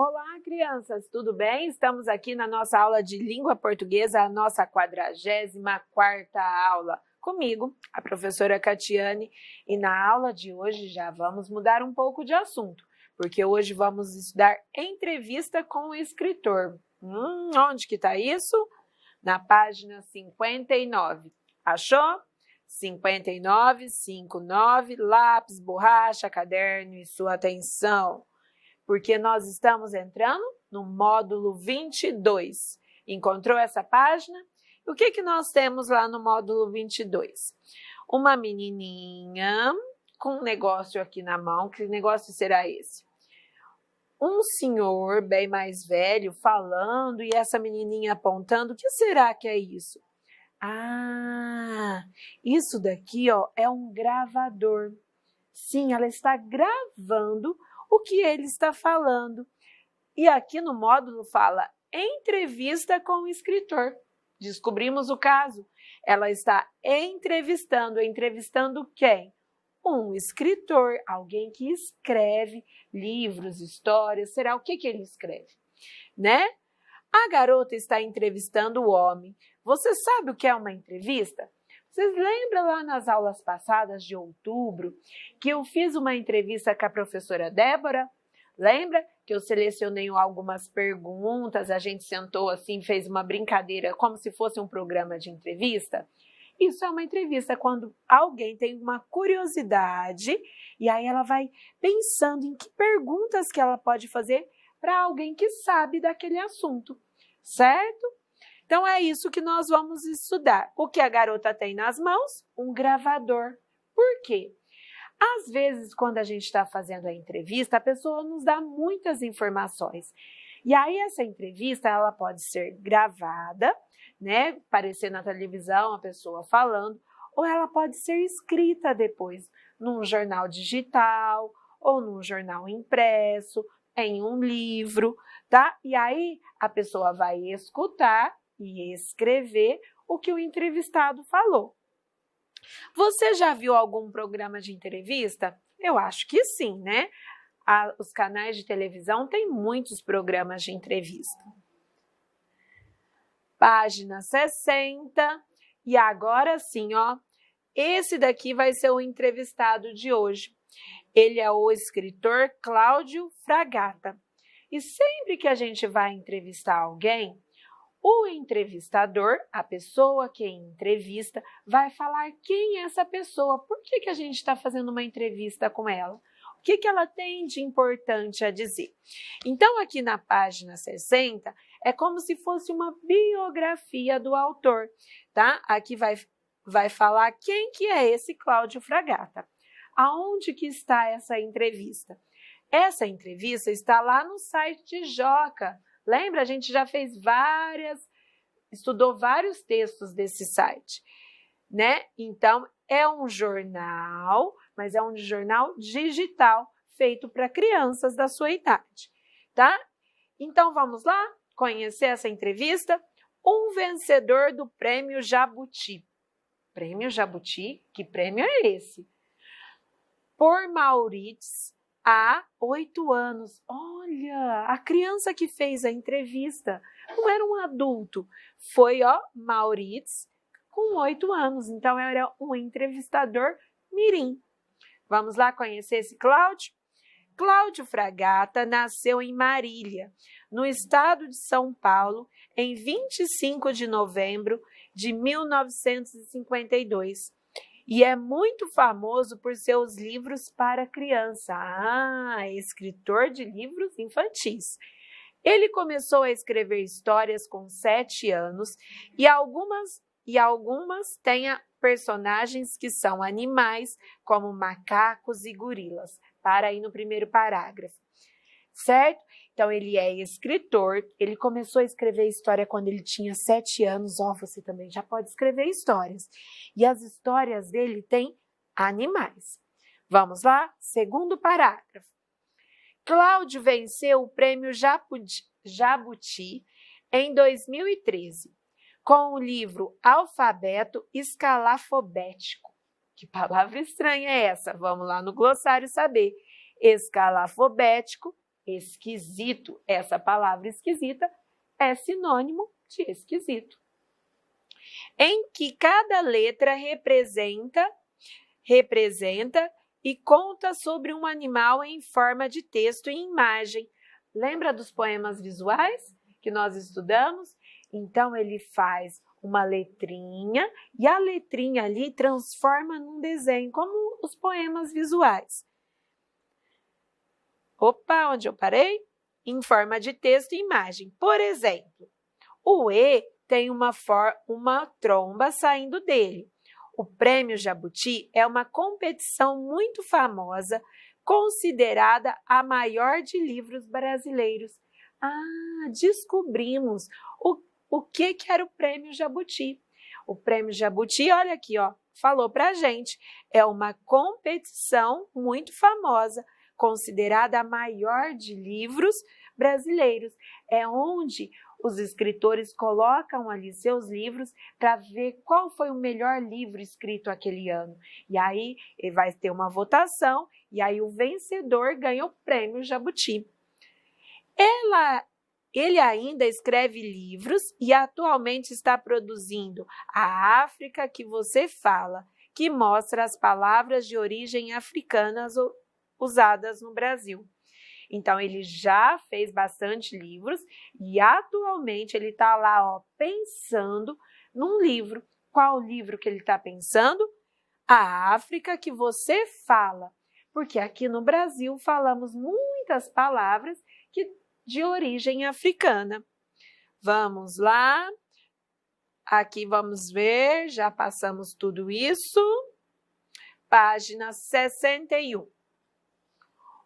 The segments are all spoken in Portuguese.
Olá, crianças, tudo bem? Estamos aqui na nossa aula de língua portuguesa, a nossa 44ª aula. Comigo, a professora Catiane, e na aula de hoje já vamos mudar um pouco de assunto, porque hoje vamos estudar entrevista com o escritor. Onde que está isso? Na página 59. Achou? 59, 59, lápis, borracha, caderno e sua atenção. Porque nós estamos entrando no módulo 22. Encontrou essa página? E o que nós temos lá no módulo 22? Uma menininha com um negócio aqui na mão. Que negócio será esse? Um senhor bem mais velho falando e essa menininha apontando. O que será que é isso? Ah, isso daqui é um gravador. Sim, ela está gravando o que ele está falando. E aqui no módulo fala entrevista com o escritor. Descobrimos o caso. Ela está entrevistando. Entrevistando quem? Um escritor, alguém que escreve livros, histórias. Será o que ele escreve? Né? A garota está entrevistando o homem. Você sabe o que é uma entrevista? Vocês lembram lá nas aulas passadas de outubro que eu fiz uma entrevista com a professora Débora? Lembra que eu selecionei algumas perguntas, a gente sentou assim, fez uma brincadeira como se fosse um programa de entrevista? Isso é uma entrevista quando alguém tem uma curiosidade e aí ela vai pensando em que perguntas que ela pode fazer para alguém que sabe daquele assunto, certo? Então, é isso que nós vamos estudar. O que a garota tem nas mãos? Um gravador. Por quê? Às vezes, quando a gente está fazendo a entrevista, a pessoa nos dá muitas informações. E aí, essa entrevista, ela pode ser gravada, né? Aparecer na televisão, a pessoa falando, ou ela pode ser escrita depois, num jornal digital, ou num jornal impresso, em um livro, tá? E aí, a pessoa vai escutar e escrever o que o entrevistado falou. Você já viu algum programa de entrevista? Eu acho que sim, né? Os canais de televisão têm muitos programas de entrevista. Página 60. E agora sim, esse daqui vai ser o entrevistado de hoje. Ele é o escritor Cláudio Fragata. E sempre que a gente vai entrevistar alguém, o entrevistador, a pessoa que entrevista, vai falar quem é essa pessoa, por que a gente está fazendo uma entrevista com ela, o que ela tem de importante a dizer. Então, aqui na página 60, é como se fosse uma biografia do autor, tá? Aqui vai falar quem que é esse Cláudio Fragata. Aonde que está essa entrevista? Essa entrevista está lá no site de Joca. Lembra? A gente já fez estudou vários textos desse site, né? Então, é um jornal, mas é um jornal digital, feito para crianças da sua idade, tá? Então, vamos lá conhecer essa entrevista? Um vencedor do Prêmio Jabuti. Prêmio Jabuti? Que prêmio é esse? Por Maurits, há 8 anos. Olha, a criança que fez a entrevista não era um adulto, foi Maurits com 8 anos, então era um entrevistador mirim. Vamos lá conhecer esse Cláudio? Cláudio Fragata nasceu em Marília, no estado de São Paulo, em 25 de novembro de 1952. E é muito famoso por seus livros para criança. Escritor de livros infantis. Ele começou a escrever histórias com 7 anos e algumas têm personagens que são animais, como macacos e gorilas. Para aí no primeiro parágrafo. Certo? Então, ele é escritor, ele começou a escrever história quando ele tinha 7 anos. Você também já pode escrever histórias. E as histórias dele têm animais. Vamos lá? Segundo parágrafo. Cláudio venceu o Prêmio Jabuti em 2013, com o livro Alfabeto Escalafobético. Que palavra estranha é essa? Vamos lá no glossário saber. Escalafobético esquisito. Essa palavra esquisita é sinônimo de esquisito. Em que cada letra representa e conta sobre um animal em forma de texto e imagem. Lembra dos poemas visuais que nós estudamos? Então, ele faz uma letrinha e a letrinha ali transforma num desenho, como os poemas visuais. Opa, onde eu parei? Em forma de texto e imagem. Por exemplo, o E tem uma tromba saindo dele. O Prêmio Jabuti é uma competição muito famosa, considerada a maior de livros brasileiros. Descobrimos o que era o Prêmio Jabuti. O Prêmio Jabuti, olha aqui, falou para a gente, é uma competição muito famosa, considerada a maior de livros brasileiros. É onde os escritores colocam ali seus livros para ver qual foi o melhor livro escrito aquele ano. E aí vai ter uma votação e aí o vencedor ganha o Prêmio Jabuti. Ele ainda escreve livros e atualmente está produzindo A África que Você Fala, que mostra as palavras de origem africanas usadas no Brasil. Então, ele já fez bastante livros e atualmente ele está lá pensando num livro. Qual livro que ele está pensando? A África que Você Fala. Porque aqui no Brasil falamos muitas palavras de origem africana. Vamos lá. Aqui vamos ver, já passamos tudo isso. Página 61.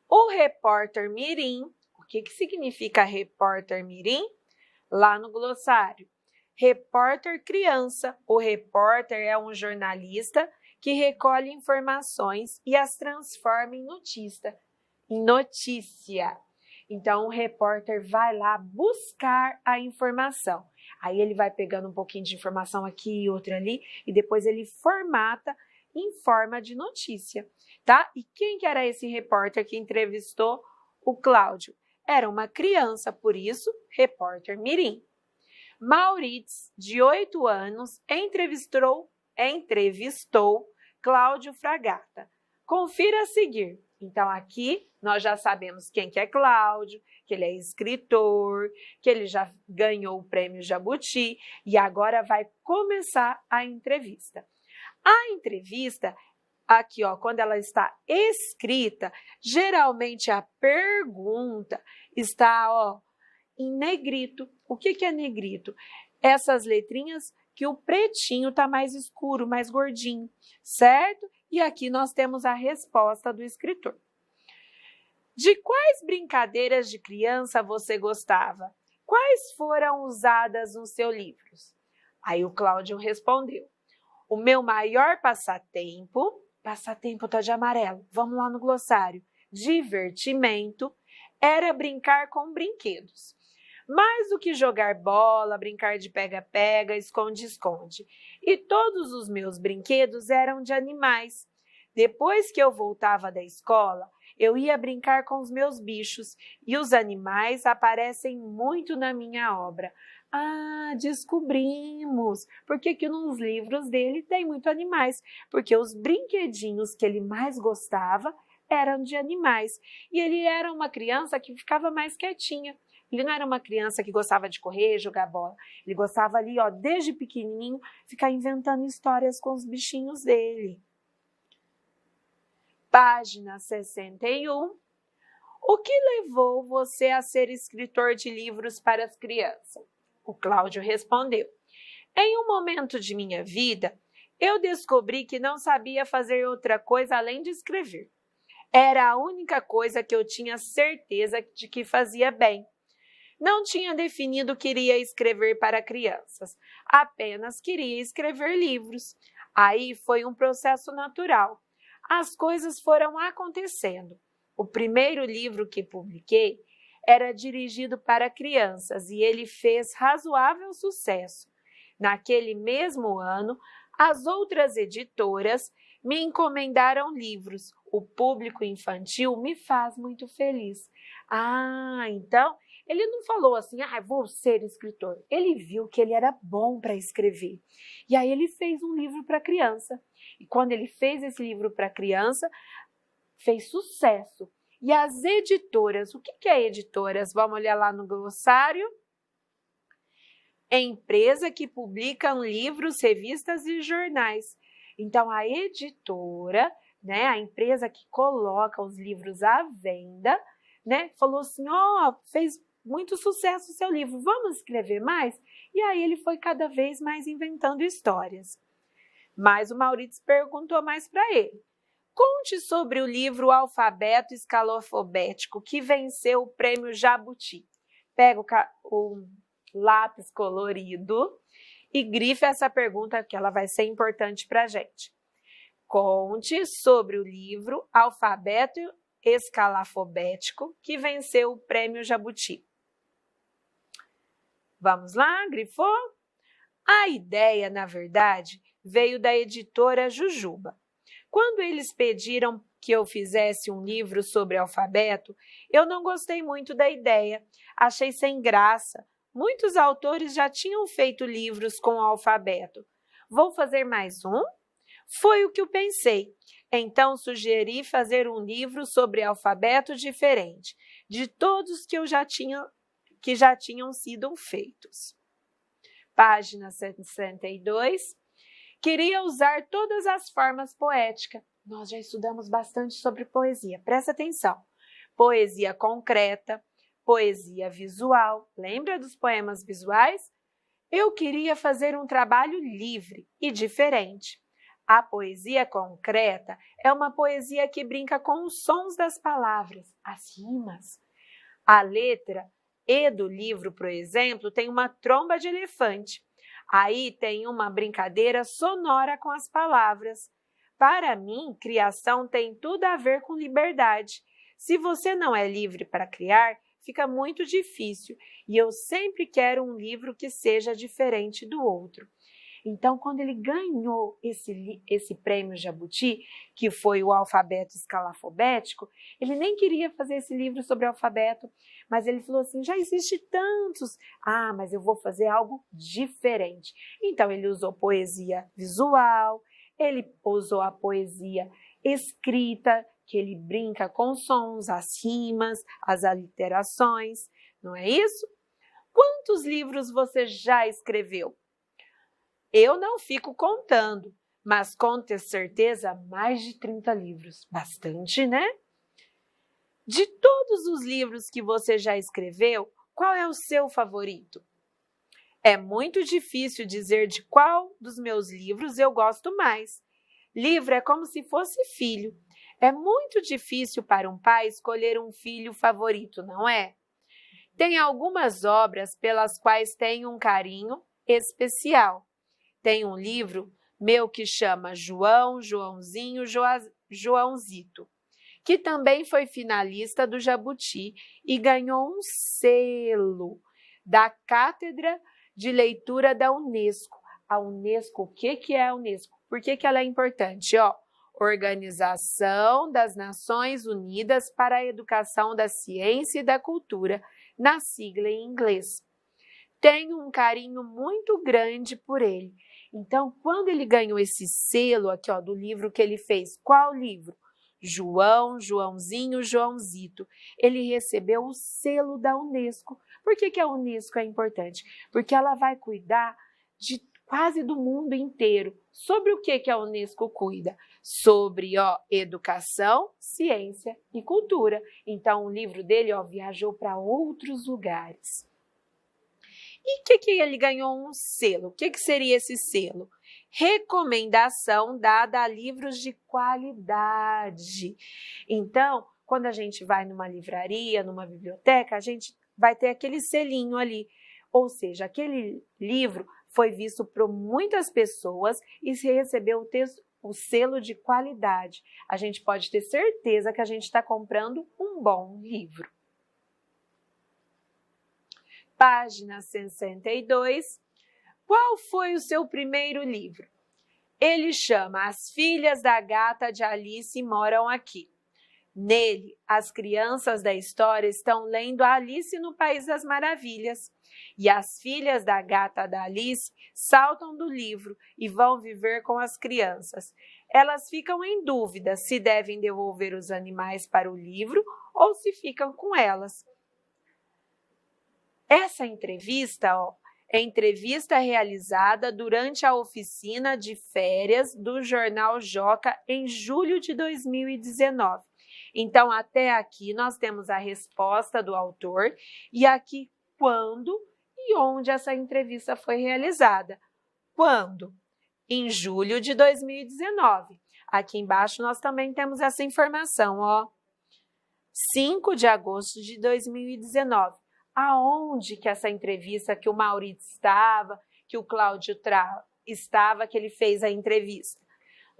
O repórter mirim, o que significa repórter mirim? Lá no glossário. Repórter criança. O repórter é um jornalista que recolhe informações e as transforma em notícia. Então, o repórter vai lá buscar a informação. Aí ele vai pegando um pouquinho de informação aqui e outra ali, e depois ele formata em forma de notícia, tá? E quem que era esse repórter que entrevistou o Cláudio? Era uma criança, por isso, repórter mirim. Maurício, de 8 anos, entrevistou Cláudio Fragata. Confira a seguir. Então, aqui nós já sabemos quem que é Cláudio, que ele é escritor, que ele já ganhou o Prêmio Jabuti e agora vai começar a entrevista. A entrevista, aqui, quando ela está escrita, geralmente a pergunta está, em negrito. O que é negrito? Essas letrinhas que o pretinho está mais escuro, mais gordinho, certo? E aqui nós temos a resposta do escritor. De quais brincadeiras de criança você gostava? Quais foram usadas nos seus livros? Aí o Cláudio respondeu. O meu maior passatempo está de amarelo, vamos lá no glossário, divertimento, era brincar com brinquedos. Mais do que jogar bola, brincar de pega-pega, esconde-esconde. E todos os meus brinquedos eram de animais. Depois que eu voltava da escola, eu ia brincar com os meus bichos e os animais aparecem muito na minha obra. Descobrimos! Porque que nos livros dele tem muito animais, porque os brinquedinhos que ele mais gostava eram de animais. E ele era uma criança que ficava mais quietinha. Ele não era uma criança que gostava de correr, jogar bola. Ele gostava ali, desde pequenininho, ficar inventando histórias com os bichinhos dele. Página 61. O que levou você a ser escritor de livros para as crianças? O Cláudio respondeu. Em um momento de minha vida, eu descobri que não sabia fazer outra coisa além de escrever. Era a única coisa que eu tinha certeza de que fazia bem. Não tinha definido que iria escrever para crianças, apenas queria escrever livros. Aí foi um processo natural. As coisas foram acontecendo. O primeiro livro que publiquei era dirigido para crianças e ele fez razoável sucesso. Naquele mesmo ano, as outras editoras me encomendaram livros. O público infantil me faz muito feliz. Então ele não falou assim, vou ser escritor. Ele viu que ele era bom para escrever. E aí ele fez um livro para criança. E quando ele fez esse livro para criança, fez sucesso. E as editoras, o que é editoras? Vamos olhar lá no glossário. É empresa que publica livros, revistas e jornais. Então, a editora, né, a empresa que coloca os livros à venda, né, falou assim, fez muito sucesso o seu livro, vamos escrever mais? E aí ele foi cada vez mais inventando histórias. Mas o Maurício perguntou mais para ele. Conte sobre o livro Alfabeto Escalafobético, que venceu o prêmio Jabuti. Pega o lápis colorido e grife essa pergunta, que ela vai ser importante para a gente. Conte sobre o livro Alfabeto Escalafobético, que venceu o prêmio Jabuti. Vamos lá, grifou? A ideia, na verdade, veio da editora Jujuba. Quando eles pediram que eu fizesse um livro sobre alfabeto, eu não gostei muito da ideia, achei sem graça. Muitos autores já tinham feito livros com o alfabeto. Vou fazer mais um? Foi o que eu pensei. Então sugeri fazer um livro sobre alfabeto diferente, de todos que já tinham sido feitos. Página 62. Queria usar todas as formas poéticas. Nós já estudamos bastante sobre poesia. Presta atenção. Poesia concreta, poesia visual. Lembra dos poemas visuais? Eu queria fazer um trabalho livre e diferente. A poesia concreta é uma poesia que brinca com os sons das palavras, as rimas. A letra E do livro, por exemplo, tem uma tromba de elefante. Aí tem uma brincadeira sonora com as palavras. Para mim, criação tem tudo a ver com liberdade. Se você não é livre para criar, fica muito difícil. E eu sempre quero um livro que seja diferente do outro. Então, quando ele ganhou esse prêmio Jabuti, que foi o alfabeto escalafobético, ele nem queria fazer esse livro sobre alfabeto, mas ele falou assim, já existe tantos, mas eu vou fazer algo diferente. Então, ele usou poesia visual, ele usou a poesia escrita, que ele brinca com sons, as rimas, as aliterações, não é isso? Quantos livros você já escreveu? Eu não fico contando, mas com ter certeza mais de 30 livros. Bastante, né? De todos os livros que você já escreveu, qual é o seu favorito? É muito difícil dizer de qual dos meus livros eu gosto mais. Livro é como se fosse filho. É muito difícil para um pai escolher um filho favorito, não é? Tem algumas obras pelas quais tenho um carinho especial. Tem um livro meu que chama João, Joãozinho, Joãozito, que também foi finalista do Jabuti e ganhou um selo da Cátedra de Leitura da Unesco. A Unesco, o que é a Unesco? Por que ela é importante? Organização das Nações Unidas para a Educação da Ciência e da Cultura, na sigla em inglês. Tenho um carinho muito grande por ele. Então, quando ele ganhou esse selo aqui, do livro que ele fez, qual livro? João, Joãozinho, Joãozito. Ele recebeu o selo da Unesco. Por que a Unesco é importante? Porque ela vai cuidar de quase do mundo inteiro. Sobre o que a Unesco cuida? Sobre educação, ciência e cultura. Então, o livro dele viajou para outros lugares. E que ele ganhou um selo? O que seria esse selo? Recomendação dada a livros de qualidade. Então, quando a gente vai numa livraria, numa biblioteca, a gente vai ter aquele selinho ali. Ou seja, aquele livro foi visto por muitas pessoas e recebeu o selo de qualidade. A gente pode ter certeza que a gente está comprando um bom livro. Página 62. Qual foi o seu primeiro livro? Ele chama As Filhas da Gata de Alice Moram Aqui. Nele, as crianças da história estão lendo Alice no País das Maravilhas. E as filhas da gata da Alice saltam do livro e vão viver com as crianças. Elas ficam em dúvida se devem devolver os animais para o livro ou se ficam com elas. Essa entrevista, é entrevista realizada durante a oficina de férias do Jornal Joca em julho de 2019. Então, até aqui nós temos a resposta do autor e aqui quando e onde essa entrevista foi realizada. Quando? Em julho de 2019. Aqui embaixo nós também temos essa informação, 5 de agosto de 2019. Aonde que essa entrevista, que o Maurício estava, que o Cláudio estava, que ele fez a entrevista?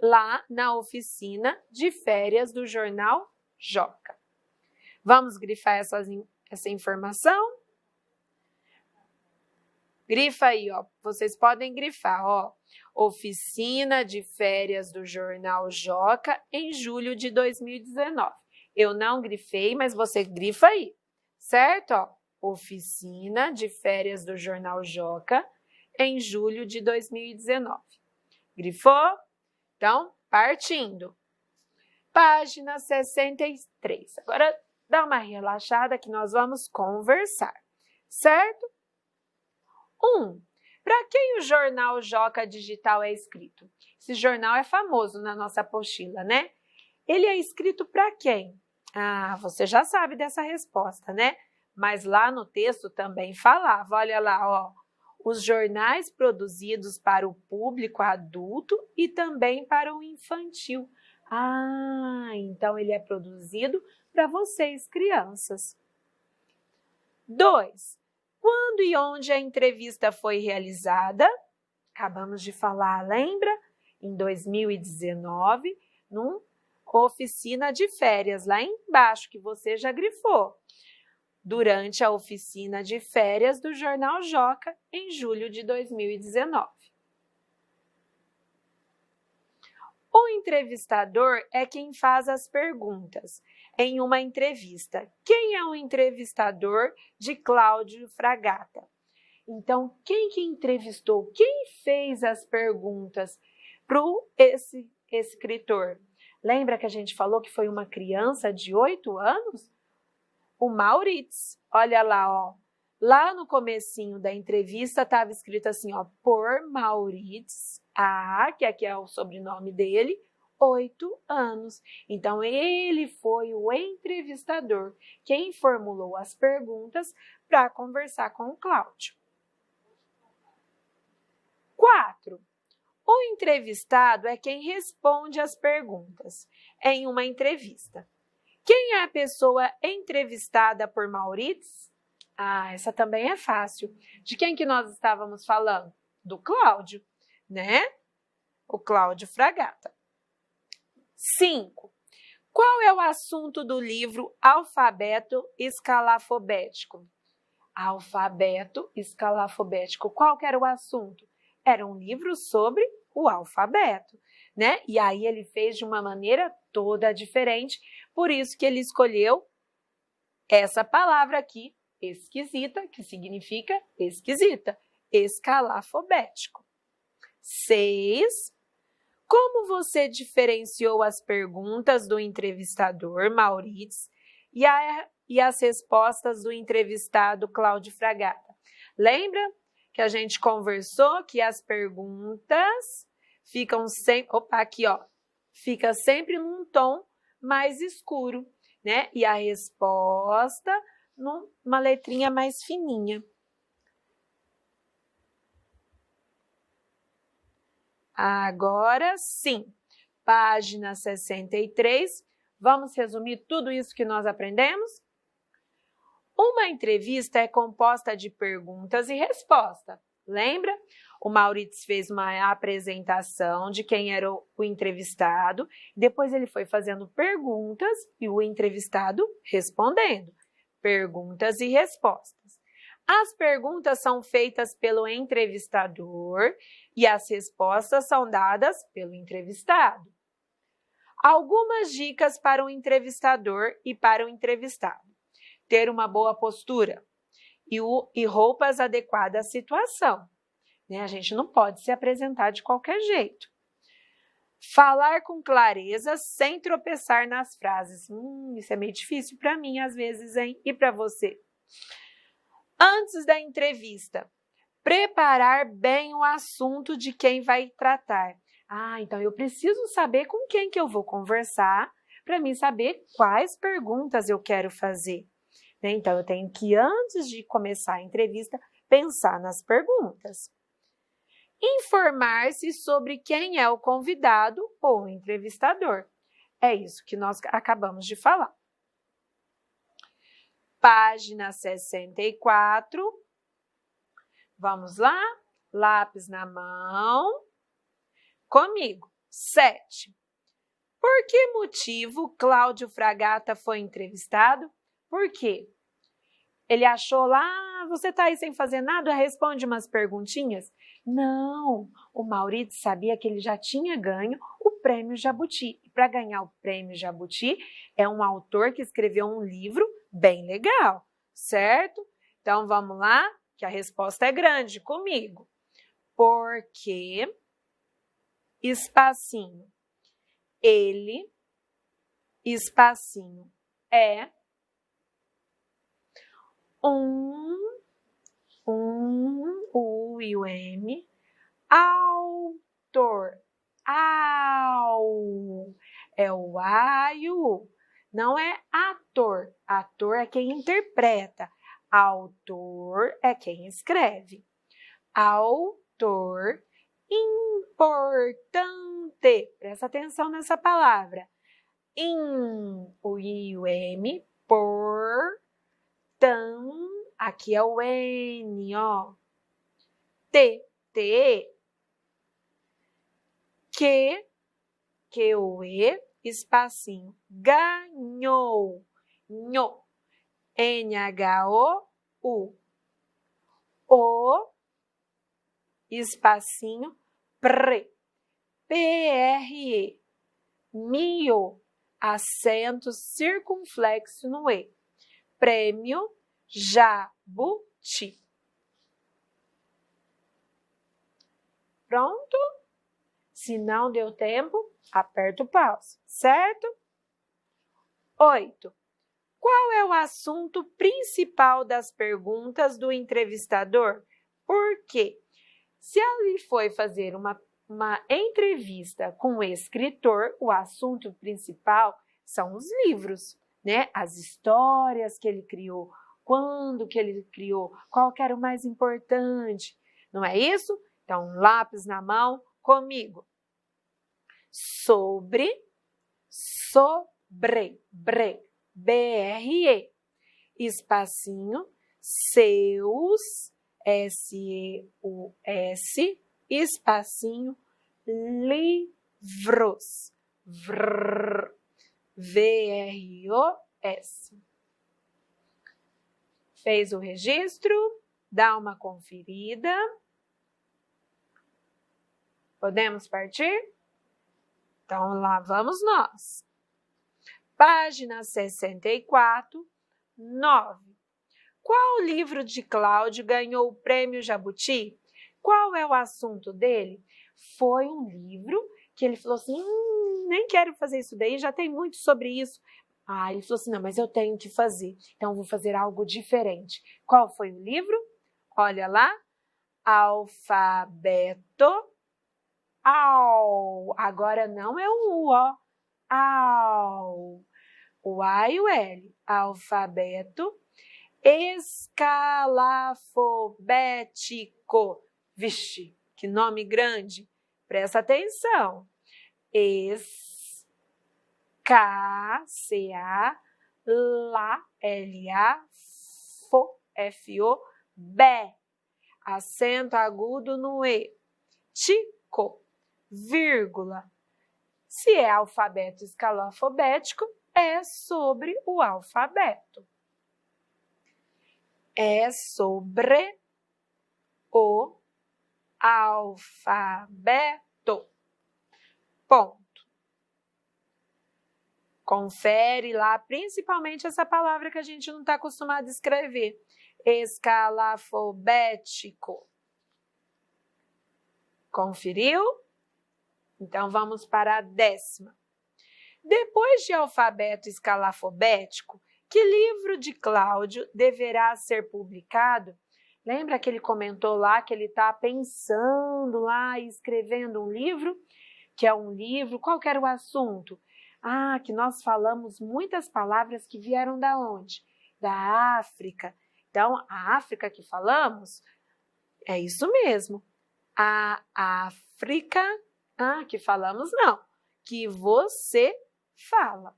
Lá na oficina de férias do Jornal Joca. Vamos grifar essa informação? Grifa aí, vocês podem grifar, oficina de férias do Jornal Joca em julho de 2019. Eu não grifei, mas você grifa aí, certo? Oficina de férias do Jornal Joca em julho de 2019. Grifou? Então, partindo. Página 63. Agora, dá uma relaxada que nós vamos conversar, certo? 1. Para quem o Jornal Joca Digital é escrito? Esse jornal é famoso na nossa apostila, né? Ele é escrito para quem? Você já sabe dessa resposta, né? Mas lá no texto também falava, olha lá, os jornais produzidos para o público adulto e também para o infantil. Então ele é produzido para vocês, crianças. 2. Quando e onde a entrevista foi realizada? Acabamos de falar, lembra? Em 2019, numa oficina de férias, lá embaixo, que você já grifou. Durante a oficina de férias do Jornal Joca, em julho de 2019. O entrevistador é quem faz as perguntas em uma entrevista. Quem é o entrevistador de Cláudio Fragata? Então, quem que entrevistou? Quem fez as perguntas para esse escritor? Lembra que a gente falou que foi uma criança de 8 anos? O Maurício. Olha lá, lá no comecinho da entrevista estava escrito assim, por Maurício, que aqui é o sobrenome dele, 8 anos. Então, ele foi o entrevistador, quem formulou as perguntas para conversar com o Cláudio. 4. O entrevistado é quem responde as perguntas em uma entrevista. Quem é a pessoa entrevistada por Maurício? Essa também é fácil. De quem que nós estávamos falando? Do Cláudio, né? O Cláudio Fragata. 5. Qual é o assunto do livro Alfabeto Escalafobético? Alfabeto Escalafobético. Qual que era o assunto? Era um livro sobre o alfabeto, né? E aí ele fez de uma maneira toda diferente, por isso que ele escolheu essa palavra aqui, esquisita, que significa esquisita, escalafobético. 6. Como você diferenciou as perguntas do entrevistador, Maurício, e as respostas do entrevistado, Cláudio Fragata? Lembra que a gente conversou que as perguntas ficam sempre, fica sempre num tom mais escuro, né? E a resposta numa letrinha mais fininha. Agora sim, página 63, vamos resumir tudo isso que nós aprendemos? Uma entrevista é composta de perguntas e respostas. Lembra? O Maurício fez uma apresentação de quem era o entrevistado, depois ele foi fazendo perguntas e o entrevistado respondendo. Perguntas e respostas. As perguntas são feitas pelo entrevistador e as respostas são dadas pelo entrevistado. Algumas dicas para o entrevistador e para o entrevistado. Ter uma boa postura e roupas adequadas à situação. Né? A gente não pode se apresentar de qualquer jeito. Falar com clareza sem tropeçar nas frases. Isso é meio difícil para mim às vezes, hein? E para você? Antes da entrevista, preparar bem o assunto de quem vai tratar. Então eu preciso saber com quem que eu vou conversar para mim saber quais perguntas eu quero fazer. Né? Então eu tenho que, antes de começar a entrevista, pensar nas perguntas. Informar-se sobre quem é o convidado ou o entrevistador. É isso que nós acabamos de falar. Página 64. Vamos lá? Lápis na mão. Comigo. 7. Por que motivo Cláudio Fragata foi entrevistado? Por quê? Ele achou lá, você está aí sem fazer nada, responde umas perguntinhas? Não, o Maurício sabia que ele já tinha ganho o Prêmio Jabuti. E para ganhar o Prêmio Jabuti, é um autor que escreveu um livro bem legal, certo? Então vamos lá, que a resposta é grande comigo. Porque, espacinho, ele, espacinho, é o e o M, autor, é o A e o U, não é ator, ator é quem interpreta, autor é quem escreve, autor importante, presta atenção nessa palavra, o I e o M, por, aqui é o N, ó. Que o E, espacinho, ganhou, nho, N-H-O-U. O, espacinho, P-R-E, mio, acento circunflexo no E. Prêmio Jabuti. Pronto? Se não deu tempo, aperta o pause, certo? 8. Qual é o assunto principal das perguntas do entrevistador? Por quê? Se ele foi fazer uma entrevista com o escritor, o assunto principal são os livros, né? As histórias que ele criou, quando que ele criou, qual que era o mais importante, não é isso? Então, lápis na mão, comigo. Sobre, B-R-E, espacinho, seus, S-E-U-S, espacinho, livros, V-R-O-S. Fez o registro? Dá uma conferida. Podemos partir? Então, lá vamos nós. Página 64, 9. Qual livro de Cláudio ganhou o Prêmio Jabuti? Qual é o assunto dele? Foi um livro que ele falou assim, nem quero fazer isso daí, já tem muito sobre isso. Ele falou assim, não, mas eu tenho que fazer, então vou fazer algo diferente. Qual foi o livro? Olha lá, Alfabeto. Agora não é o U, ó. O A e o L. Alfabeto escalafobético. Vixe, que nome grande. Presta atenção. C-A-L-A, F-O, bé. Acento agudo no E. Tico, vírgula. Se é alfabeto escalafobético, é sobre o alfabeto. É sobre o alfabeto. Ponto. Confere lá, principalmente essa palavra que a gente não está acostumado a escrever. Escalafobético. Conferiu? Então, vamos para a 10ª. Depois de alfabeto escalafobético, que livro de Cláudio deverá ser publicado? Lembra que ele comentou lá que ele está pensando lá e escrevendo um livro? Que é um livro, qual que era o assunto? Que nós falamos muitas palavras que vieram da onde? Da África. Então, a África que falamos, é isso mesmo. A África, que falamos não, que você fala.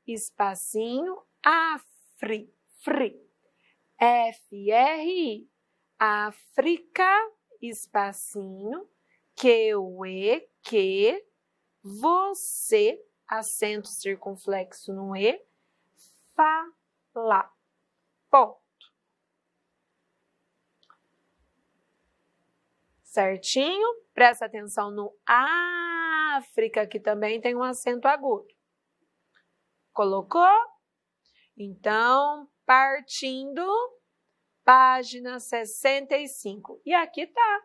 Espacinho, Afri, fri, F-R-I, África, espacinho, que, você, acento circunflexo no E, fala. Ponto. Certinho? Presta atenção no África, que também tem um acento agudo. Colocou? Então, partindo, página 65. E aqui tá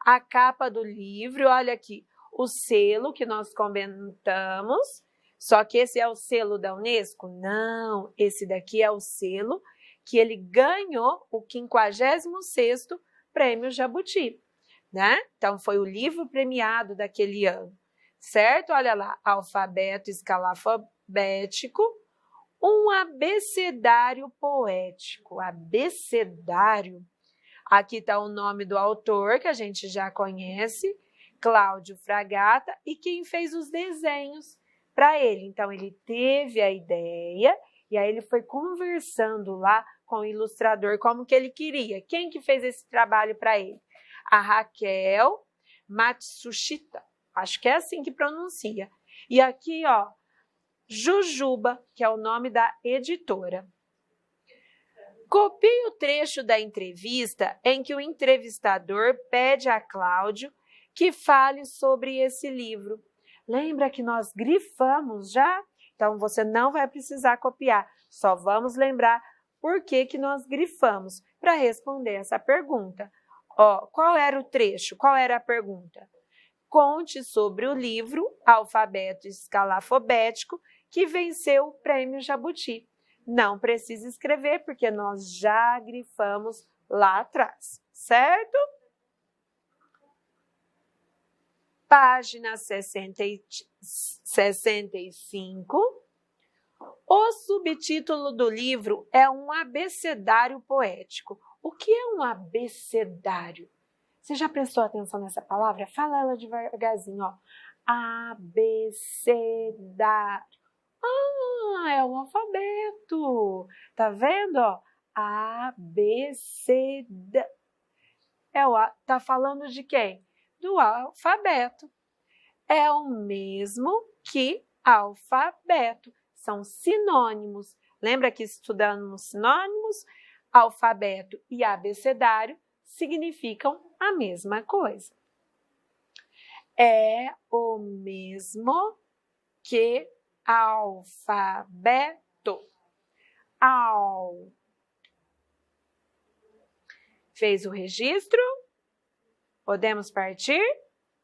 a capa do livro, olha aqui, o selo que nós comentamos. Só que esse é o selo da Unesco? Não, esse daqui é o selo que ele ganhou o 56º Prêmio Jabuti, né? Então, foi o livro premiado daquele ano, certo? Olha lá, alfabeto escalafobético, um abecedário poético. Abecedário. Aqui está o nome do autor, que a gente já conhece, Cláudio Fragata, e quem fez os desenhos para ele. Então, ele teve a ideia e aí ele foi conversando lá com o ilustrador como que ele queria. Quem que fez esse trabalho para ele? A Raquel Matsushita, acho que é assim que pronuncia. E aqui, ó, Jujuba, que é o nome da editora. Copie o trecho da entrevista em que o entrevistador pede a Cláudio que fale sobre esse livro. Lembra que nós grifamos já? Então, você não vai precisar copiar, só vamos lembrar por que nós grifamos para responder essa pergunta. Ó, qual era o trecho? Qual era a pergunta? Conte sobre o livro Alfabeto Escalafobético que venceu o Prêmio Jabuti. Não precisa escrever, porque nós já grifamos lá atrás, certo? Página 65. O subtítulo do livro é um abecedário poético. O que é um abecedário? Você já prestou atenção nessa palavra? Fala ela devagarzinho, ó. Abecedário. É o alfabeto. Tá vendo, ó? Abecedário. Tá falando de quem? Do alfabeto. É o mesmo que alfabeto. São sinônimos. Lembra que estudamos sinônimos? Alfabeto e abecedário significam a mesma coisa. É o mesmo que alfabeto. Fez o registro? Podemos partir?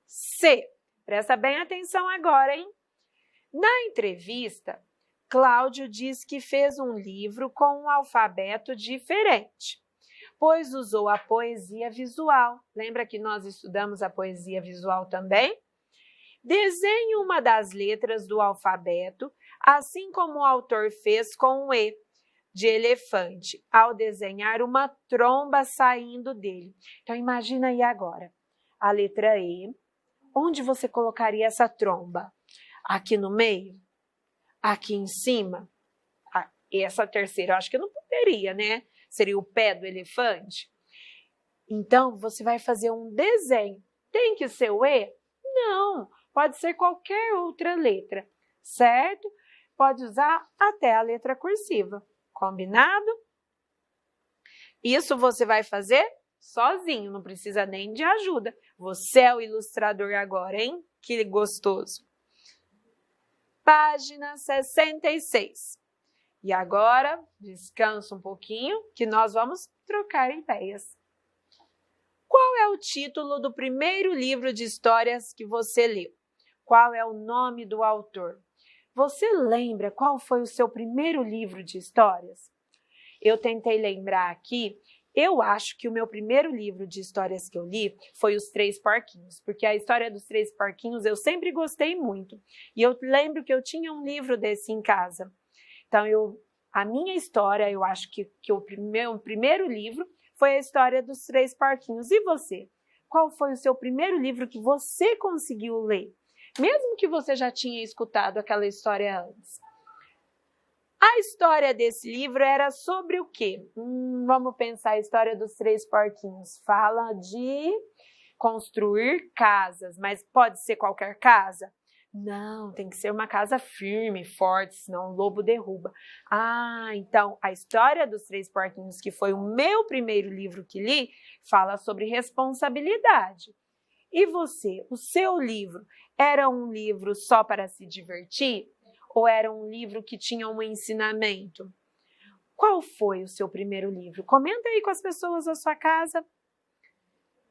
C. Presta bem atenção agora, hein? Na entrevista, Cláudio diz que fez um livro com um alfabeto diferente, pois usou a poesia visual. Lembra que nós estudamos a poesia visual também? Desenhe uma das letras do alfabeto, assim como o autor fez com o E, de elefante, ao desenhar uma tromba saindo dele. Então, imagina aí agora, a letra E. Onde você colocaria essa tromba? Aqui no meio? Aqui em cima? E essa terceira, eu acho que não poderia, né? Seria o pé do elefante. Então, você vai fazer um desenho. Tem que ser o E? Não, pode ser qualquer outra letra, certo? Pode usar até a letra cursiva. Combinado? Isso você vai fazer sozinho, não precisa nem de ajuda. Você é o ilustrador agora, hein? Que gostoso! página 66. E agora, descansa um pouquinho, que nós vamos trocar ideias. Qual é o título do primeiro livro de histórias que você leu? Qual é o nome do autor? Você lembra qual foi o seu primeiro livro de histórias? Eu tentei lembrar aqui, eu acho que o meu primeiro livro de histórias que eu li foi Os Três Porquinhos, porque a história dos Três Porquinhos eu sempre gostei muito. E eu lembro que eu tinha um livro desse em casa. Então, a minha história, eu acho que o primeiro livro foi a história dos Três Porquinhos. E você? Qual foi o seu primeiro livro que você conseguiu ler? Mesmo que você já tinha escutado aquela história antes. A história desse livro era sobre o quê? Vamos pensar a história dos Três Porquinhos. Fala de construir casas, mas pode ser qualquer casa? Não, tem que ser uma casa firme, forte, senão o lobo derruba. Então, a história dos Três Porquinhos, que foi o meu primeiro livro que li, fala sobre responsabilidade. E você, o seu livro, era um livro só para se divertir? Ou era um livro que tinha um ensinamento? Qual foi o seu primeiro livro? Comenta aí com as pessoas da sua casa.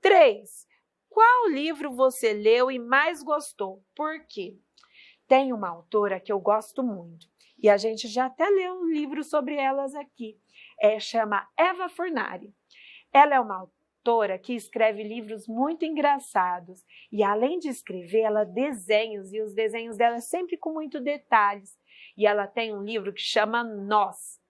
3. Qual livro você leu e mais gostou? Por quê? Tem uma autora que eu gosto muito, e a gente já até leu um livro sobre elas aqui. Chama Eva Furnari. Ela é uma autora que escreve livros muito engraçados, e além de escrever, ela desenha, e os desenhos dela sempre com muitos detalhes. E ela tem um livro que chama Nós.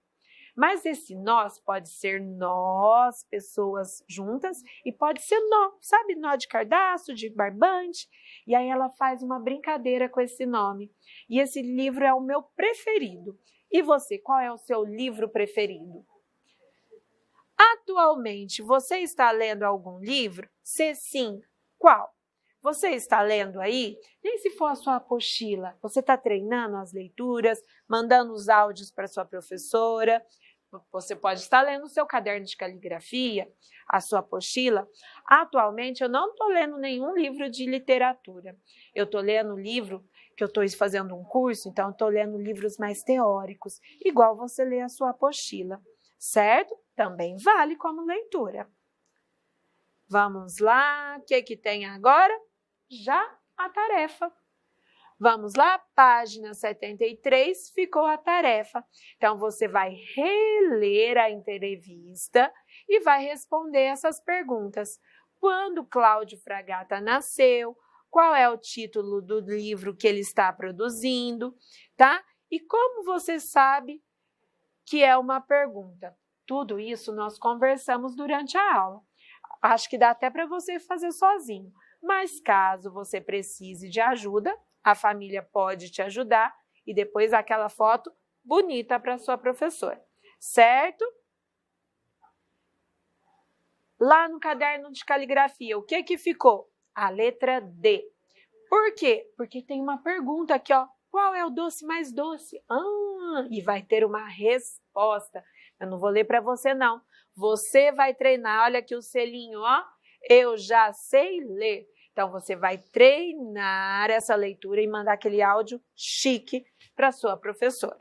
Mas esse nós pode ser nós, pessoas juntas, e pode ser nó, sabe? Nó de cardaço, de barbante. E aí ela faz uma brincadeira com esse nome. E esse livro é o meu preferido. E você, qual é o seu livro preferido? Atualmente, você está lendo algum livro? Se sim, qual? Você está lendo aí? Nem se for a sua apostila. Você está treinando as leituras, mandando os áudios para sua professora. Você pode estar lendo o seu caderno de caligrafia, a sua apostila. Atualmente, eu não estou lendo nenhum livro de literatura. Eu estou lendo livro que eu estou fazendo um curso, então estou lendo livros mais teóricos, igual você lê a sua apostila, certo? Também vale como leitura. Vamos lá, o que tem agora? Já a tarefa. Vamos lá, página 73, ficou a tarefa. Então, você vai reler a entrevista e vai responder essas perguntas. Quando Cláudio Fragata nasceu? Qual é o título do livro que ele está produzindo? Tá? E como você sabe que é uma pergunta? Tudo isso nós conversamos durante a aula. Acho que dá até para você fazer sozinho. Mas caso você precise de ajuda, a família pode te ajudar e depois aquela foto bonita para sua professora, certo? Lá no caderno de caligrafia, o que ficou? A letra D. Por quê? Porque tem uma pergunta aqui, ó. Qual é o doce mais doce? E vai ter uma resposta. Eu não vou ler para você, não. Você vai treinar, olha aqui o selinho, ó. Eu já sei ler. Então, você vai treinar essa leitura e mandar aquele áudio chique para sua professora.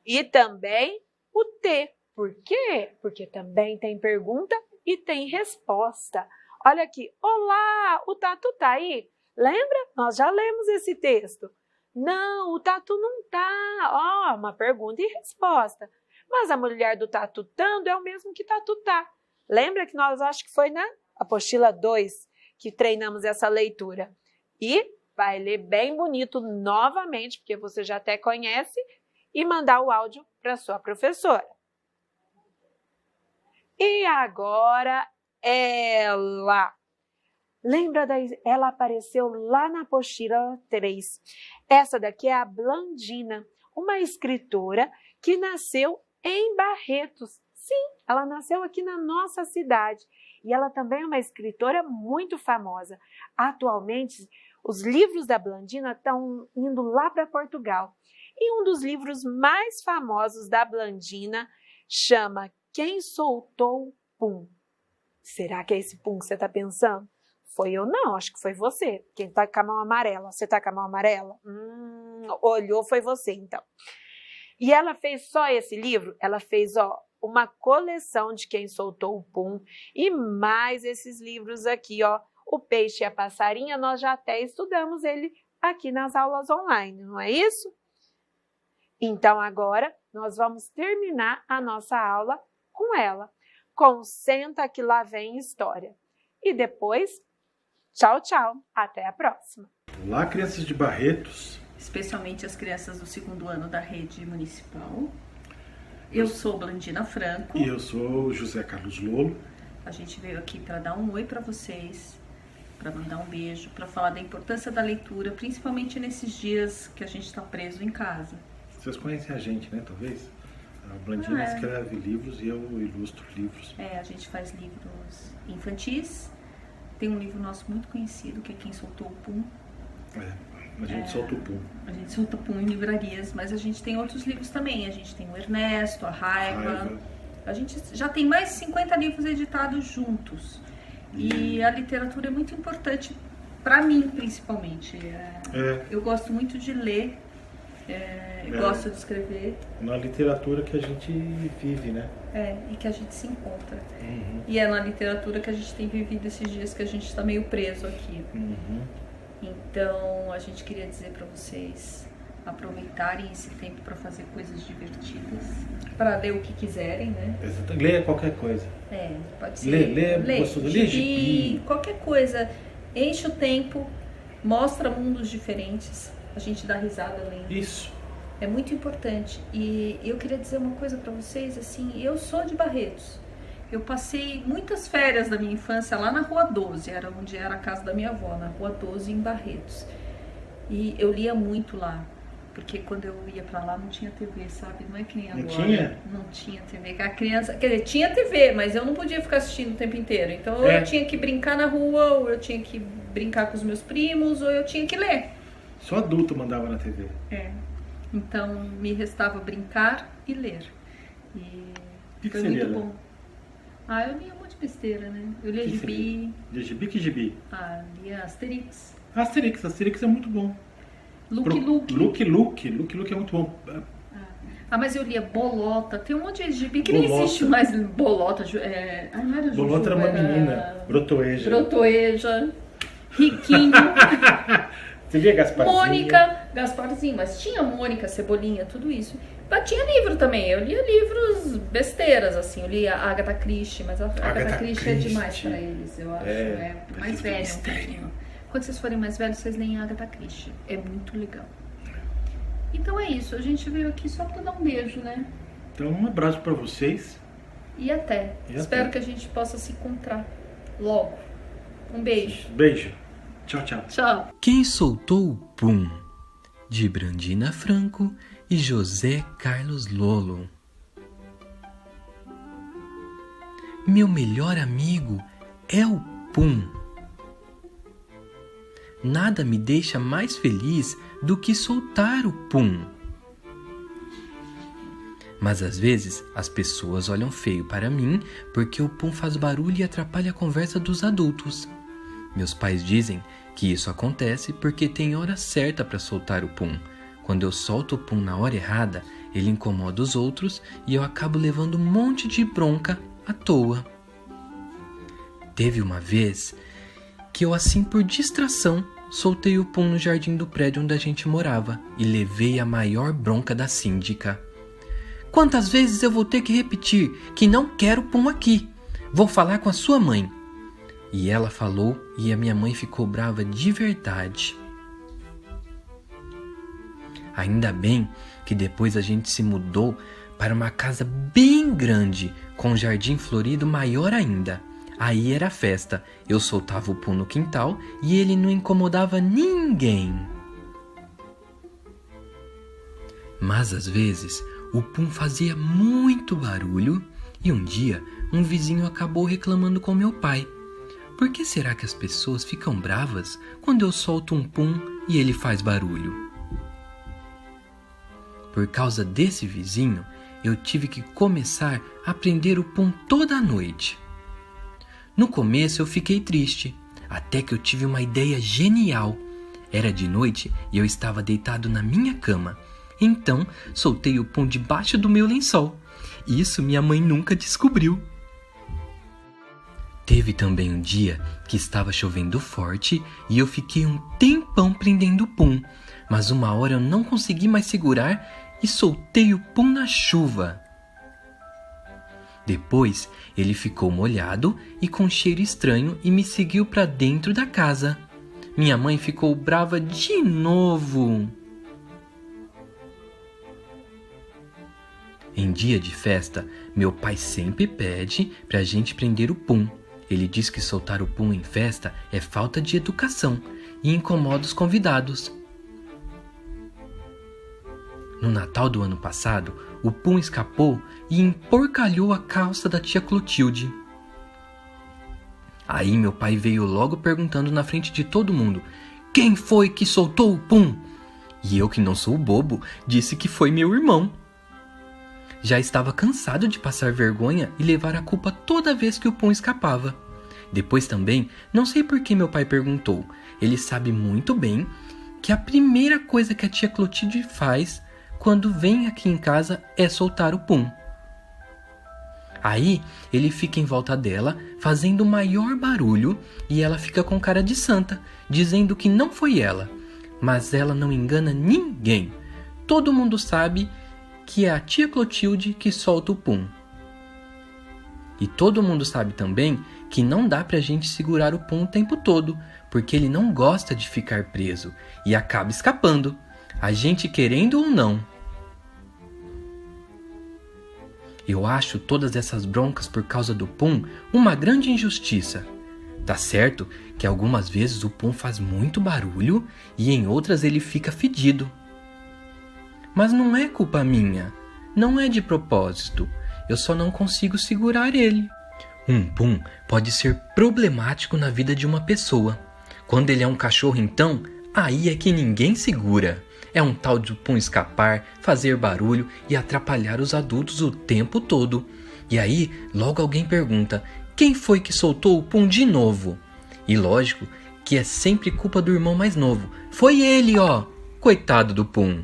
E também o T. Por quê? Porque também tem pergunta e tem resposta. Olha aqui. Olá, o Tatu tá aí? Lembra? Nós já lemos esse texto. Não, o Tatu não tá. Uma pergunta e resposta. Mas a mulher do tatutando é o mesmo que tatutá. Lembra que nós acho que foi na apostila 2 que treinamos essa leitura. E vai ler bem bonito novamente, porque você já até conhece, e mandar o áudio para sua professora. E agora ela. Lembra ela apareceu lá na apostila 3. Essa daqui é a Blandina, uma escritora que nasceu em Barretos. Sim, ela nasceu aqui na nossa cidade. E ela também é uma escritora muito famosa. Atualmente, os livros da Blandina estão indo lá para Portugal. E um dos livros mais famosos da Blandina chama Quem Soltou Pum? Será que é esse pum que você está pensando? Foi eu não, acho que foi você. Quem tá com a mão amarela? Você tá com a mão amarela? Olhou, foi você, então. E ela fez só esse livro? Ela fez, uma coleção de Quem Soltou o Pum e mais esses livros aqui, O Peixe e a Passarinha, nós já até estudamos ele aqui nas aulas online, não é isso? Então agora nós vamos terminar a nossa aula com ela, com Senta que lá vem história. E depois, tchau, tchau, até a próxima. Olá, crianças de Barretos. Especialmente as crianças do 2º ano da rede municipal. Eu sou Blandina Franco. E eu sou José Carlos Lolo. A gente veio aqui para dar um oi para vocês, para mandar um beijo, para falar da importância da leitura, principalmente nesses dias que a gente está preso em casa. Vocês conhecem a gente, né, talvez? A Blandina escreve livros e eu ilustro livros. A gente faz livros infantis. Tem um livro nosso muito conhecido, que é Quem Soltou o Pum. A gente solta o pum. A gente solta o pum em livrarias, mas a gente tem outros livros também. A gente tem o Ernesto, a Raiva. A gente já tem mais de 50 livros editados juntos. E a literatura é muito importante para mim, principalmente. Eu gosto muito de ler, gosto de escrever. Na literatura que a gente vive, né? E que a gente se encontra. E é na literatura que a gente tem vivido esses dias que a gente está meio preso aqui. Então, a gente queria dizer para vocês aproveitarem esse tempo para fazer coisas divertidas, para ler o que quiserem, né? Leia qualquer coisa. Pode ser. Lê gibi, qualquer coisa. Enche o tempo, mostra mundos diferentes, a gente dá risada lendo. Isso. É muito importante. E eu queria dizer uma coisa para vocês, assim, eu sou de Barretos. Eu passei muitas férias da minha infância lá na Rua 12, era onde era a casa da minha avó, na Rua 12, em Barretos. E eu lia muito lá, porque quando eu ia pra lá não tinha TV, sabe? Não é que nem agora. Não tinha? Não tinha TV. A criança, quer dizer, tinha TV, mas eu não podia ficar assistindo o tempo inteiro. Então ou eu tinha que brincar na rua, ou eu tinha que brincar com os meus primos, ou eu tinha que ler. Só adulto mandava na TV. Então me restava brincar e ler. E foi muito bom. Eu lia um monte de besteira, né? Eu lia gibi. Gibi? Que gibi? Lia Asterix. Asterix é muito bom. Lucky Luke é muito bom. Mas eu lia Bolota. Tem um monte de gibi que nem existe mais. Bolota. Não era Juju, Bolota era uma menina. Brotoeja. Riquinho. Você via Gasparzinho? Mônica. Gasparzinho. Mas tinha Mônica, Cebolinha, tudo isso. Mas tinha livro também. Eu lia livros besteiras, assim. Eu lia Agatha Christie, mas a Agatha Christie é demais pra eles, eu acho. Mais velho um pouquinho. Quando vocês forem mais velhos, vocês leem Agatha Christie. É muito legal. Então é isso. A gente veio aqui só pra dar um beijo, né? Então um abraço pra vocês. E até. Espero que a gente possa se encontrar logo. Um beijo. Beijo. Tchau, tchau. Tchau. Quem Soltou o Pum? De Blandina Franco e José Carlos Lolo. Meu melhor amigo é o Pum. Nada me deixa mais feliz do que soltar o pum. Mas às vezes as pessoas olham feio para mim porque o pum faz barulho e atrapalha a conversa dos adultos. Meus pais dizem que isso acontece porque tem hora certa para soltar o pum. Quando eu solto o pum na hora errada, ele incomoda os outros e eu acabo levando um monte de bronca à toa. Teve uma vez que eu, assim por distração, soltei o pum no jardim do prédio onde a gente morava e levei a maior bronca da síndica. Quantas vezes eu vou ter que repetir que não quero pum aqui? Vou falar com a sua mãe. E ela falou e a minha mãe ficou brava de verdade. Ainda bem que depois a gente se mudou para uma casa bem grande, com um jardim florido maior ainda. Aí era festa, eu soltava o pum no quintal e ele não incomodava ninguém. Mas às vezes o pum fazia muito barulho e um dia um vizinho acabou reclamando com meu pai. Por que será que as pessoas ficam bravas quando eu solto um pum e ele faz barulho? Por causa desse vizinho, eu tive que começar a aprender o pum toda a noite. No começo eu fiquei triste, até que eu tive uma ideia genial. Era de noite e eu estava deitado na minha cama. Então, soltei o pum debaixo do meu lençol. Isso minha mãe nunca descobriu. Teve também um dia que estava chovendo forte e eu fiquei um tempão prendendo o pum. Mas uma hora eu não consegui mais segurar e soltei o pum na chuva. Depois, ele ficou molhado e com cheiro estranho e me seguiu para dentro da casa. Minha mãe ficou brava de novo. Em dia de festa, meu pai sempre pede pra gente prender o pum. Ele diz que soltar o pum em festa é falta de educação e incomoda os convidados. No Natal do ano passado, o pum escapou e emporcalhou a calça da tia Clotilde. Aí meu pai veio logo perguntando na frente de todo mundo: quem foi que soltou o pum? E eu, que não sou bobo, disse que foi meu irmão. Já estava cansado de passar vergonha e levar a culpa toda vez que o pum escapava. Depois também, não sei por que meu pai perguntou. Ele sabe muito bem que a primeira coisa que a tia Clotilde faz quando vem aqui em casa é soltar o pum. Aí ele fica em volta dela, fazendo o maior barulho, e ela fica com cara de santa, dizendo que não foi ela. Mas ela não engana ninguém. Todo mundo sabe que é a tia Clotilde que solta o pum. E todo mundo sabe também que não dá pra gente segurar o pum o tempo todo, porque ele não gosta de ficar preso e acaba escapando, a gente querendo ou não. Eu acho todas essas broncas por causa do pum uma grande injustiça. Tá certo que algumas vezes o pum faz muito barulho e em outras ele fica fedido. Mas não é culpa minha, não é de propósito, eu só não consigo segurar ele. Um pum pode ser problemático na vida de uma pessoa. Quando ele é um cachorro então, aí é que ninguém segura. É um tal de pum escapar, fazer barulho e atrapalhar os adultos o tempo todo. E aí, logo alguém pergunta: quem foi que soltou o pum de novo? E lógico que é sempre culpa do irmão mais novo. Foi ele, ó! Coitado do pum!